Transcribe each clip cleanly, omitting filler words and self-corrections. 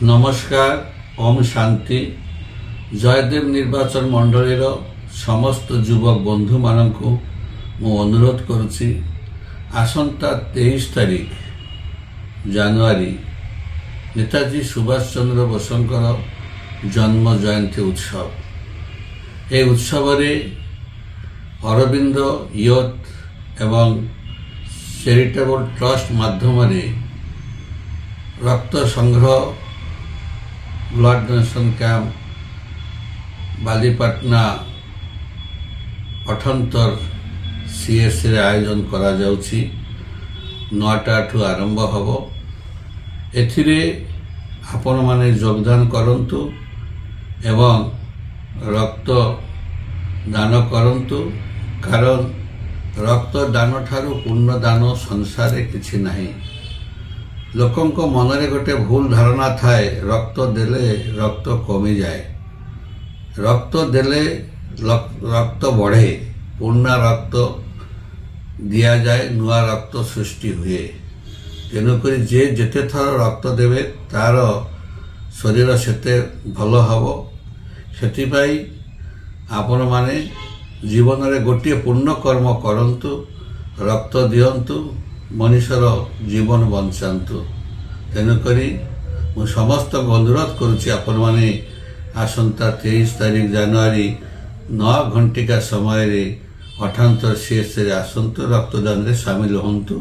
नमस्कार। ओम शांति। जयदेव निर्वाचन मंडलीर समस्त युवक बंधु मानक मु अनुरोध करुछि आसंता 23 तारीख जनवरी नेताजी सुभाष चंद्र बोसंकर जन्म जयंती उत्सव। ए उत्सव रे अरविंद यूथ एवं चैरिटेबल ट्रस्ट माध्यम रक्त संग्रह ब्लड डोनेशन कैंप बालीपाटना 78 सीएससी रे आयोजन करा जाउछि। 9टा ठू आरंभ हबो। एथिरे आपण माने योगदान करंतु एवं रक्त दान करंतु, कारण रक्त दान ठारू पुण्य दान संसार रे किछि नाही। लोकंक मनरे गोटे भूल धारणा थाए रक्त देले रक्त कमी जाए, रक्त देले रक्त बढ़े, पुण्य रक्त दिया जाए, नुआ रक्त सृष्टि हुए। तेणुक जे जेते थर रक्त देवे तार शरीर सेते भल हबो। सेतिपाई आपण माने जीवन रे गोटे पुण्य कर्म करंतु, रक्त दियंतु, मनुष्यर जीवन बंचातु। तेणुकरी मु समस्त अनुरोध करुछि आपण माने आसंता 23 तारीख जनवरी 9 घंटिका समय रे 78 सीएस रे आसंतु, रक्तदान रे शामिल होंतु।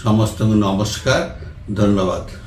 समस्त नमस्कार, धन्यवाद।